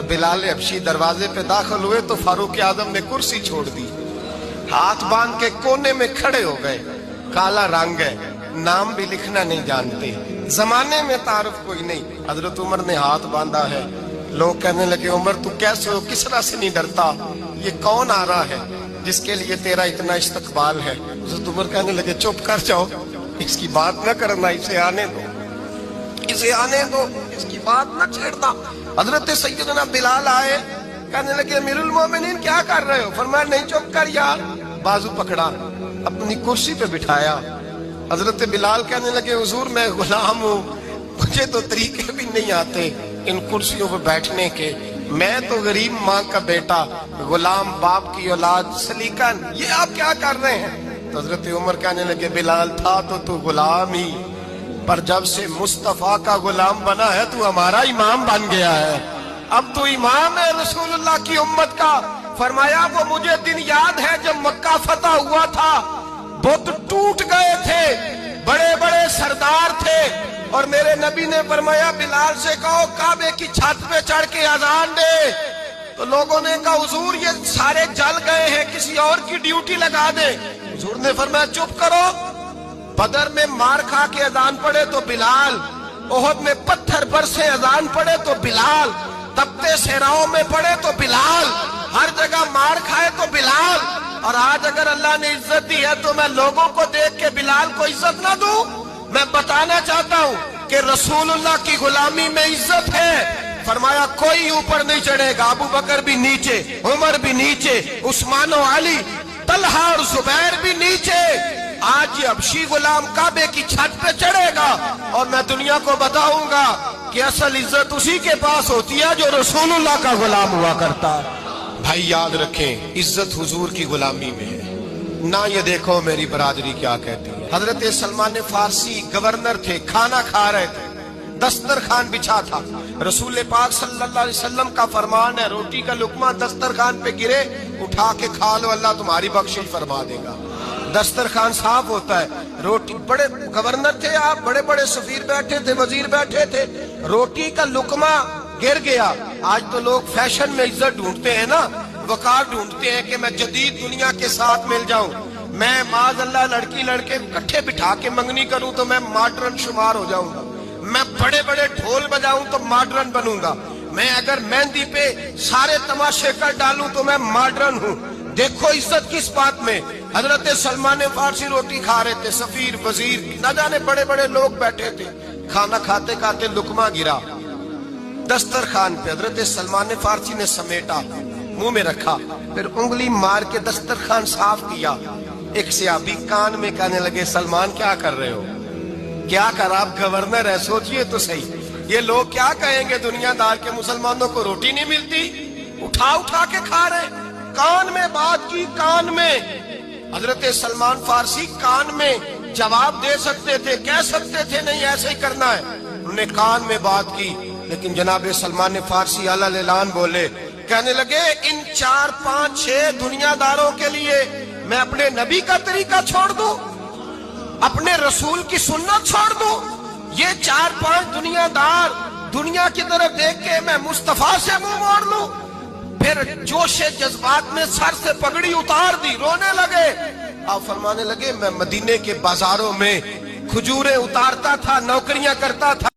बिलाल हबशी दरवाजे पे दाखिल हुए तो फारूक आजम ने कुर्सी छोड़ दी, हाथ बांध के कोने में खड़े हो गए। काला रंग है, नाम भी लिखना नहीं जानते, जमाने में तारुफ कोई नहीं। हजरत उमर ने हाथ बांधा है। लोग कहने लगे उमर तू कैसे हो, किस तरह से नहीं डरता, ये कौन आ रहा है जिसके लिए तेरा इतना इस्तकबाल है। हजरत उमर कहने लगे चुप कर जाओ, इसकी बात न करना, इसे आने दो, इसे आने दो, इसकी बात न छेड़ना। हजरत सैयदना बिलाल आए, कहने लगे अमीरुल मोमिनीन क्या कर रहे हो। फरमाया नहीं चुप कर यार। बाजू पकड़ा, अपनी कुर्सी पे बिठाया। हजरत बिलाल कहने लगे हुजूर मैं गुलाम हूँ, मुझे तो तरीके भी नहीं आते इन कुर्सियों पर बैठने के, मैं तो गरीब माँ का बेटा, गुलाम बाप की औलाद, सलीकन, ये आप क्या कर रहे हैं। तो हजरत उमर कहने लगे बिलाल था तो तू गुलाम ही, पर जब से मुस्तफा का गुलाम बना है तू हमारा इमाम बन गया है, अब तू इमाम है रसूलुल्लाह की उम्मत का। फरमाया वो मुझे दिन याद है जब मक्का फतह हुआ था, बुत टूट गए थे, बड़े बड़े सरदार थे, और मेरे नबी ने फरमाया बिलाल से कहो काबे की छत पे चढ़ के अजान दे। तो लोगों ने कहा हुजूर ये सारे जल गए हैं, किसी और की ड्यूटी लगा दे। हुजूर ने फरमाया चुप करो। बदर में मार खा के अजान पड़े तो बिलाल, ओहद में पत्थर बरसे अजान पड़े तो बिलाल, तपते सहराओं में पड़े तो बिलाल, हर जगह मार खाए तो बिलाल। और आज अगर अल्लाह ने इज्जत दी है तो मैं लोगों को देख के बिलाल को इज्जत ना दूं। मैं बताना चाहता हूं कि रसूलुल्लाह की गुलामी में इज्जत है। फरमाया कोई ऊपर नहीं चढ़ेगा, अबू बकर भी नीचे, उमर भी नीचे, उस्मान और अली, तलहा और जुबैर भी नीचे। आज ये हबशी गुलाम काबे की छत पे चढ़ेगा और मैं दुनिया को बताऊंगा कि असल इज्जत उसी के पास होती है जो रसूलुल्लाह का गुलाम हुआ करता है। भाई याद रखें इज्जत हुजूर की गुलामी में है ना। ये देखो मेरी बरादरी क्या कहती है। हजरत सलमान फारसी गवर्नर थे, खाना खा रहे थे, दस्तरखान बिछा था। रसूल पाक सल्लल्लाहु अलैहि वसल्लम का फरमान है रोटी का लुकमा दस्तरखान पे गिरे उठा के खा लो, अल्लाह तुम्हारी बख्शिश फरमा देगा। दस्तरखान साफ होता है। रोटी, बड़े गवर्नर थे आप, बड़े बड़े सफीर बैठे थे, वजीर बैठे थे, रोटी का लुकमा गिर गया। आज तो लोग फैशन में इज्जत ढूंढते हैं ना, वकार ढूंढते हैं कि मैं जदीद दुनिया के साथ मिल जाऊं, मैं माज अल्लाह लड़की लड़के इकट्ठे बिठा के मंगनी करूं तो मैं मॉडर्न शुमार हो जाऊंगा, मैं बड़े बड़े ढोल बजाऊं तो मॉडर्न बनूंगा, मैं अगर मेहंदी पे सारे तमाशे कर डालूं तो मैं मॉडर्न हूं। देखो इज्जत किस बात में। हजरत सलमान फारसी रोटी खा रहे थे, सफीर वजीर न जाने बड़े बड़े लोग बैठे थे, खाना खाते खाते लुकमा गिरा दस्तरखान पे। हजरत सलमान फारसी ने समेटा, मुंह में रखा, फिर उंगली मार के दस्तरखान साफ किया। एक सहाबी कान में कहने लगे सलमान क्या कर रहे हो, क्या कर, आप गवर्नर है, सोचिए तो सही, ये लोग क्या कहेंगे दुनियादार के मुसलमानों को रोटी नहीं मिलती, उठा उठा के खा रहे। कान में बात की, कान में। हजरत सलमान फारसी कान में जवाब दे सकते थे, कह सकते थे नहीं ऐसे ही करना है, उन्होंने कान में बात की। लेकिन जनाब सलमान फारसी अलल ऐलान बोले, कहने लगे इन 4 5 6 दुनियादारों के लिए मैं अपने नबी का तरीका छोड़ दूं, अपने रसूल की सुन्नत छोड़ दूं। ये 4 5 दुनियादार दुनिया की तरफ देख के मैं मुस्तफा से मुंह मोड़ लूं। फिर जोशे जज्बात में सर से पगड़ी उतार दी, रोने लगे। आप फरमाने लगे मैं मदीने के बाजारों में खजूरें उतारता था, नौकरियां करता था।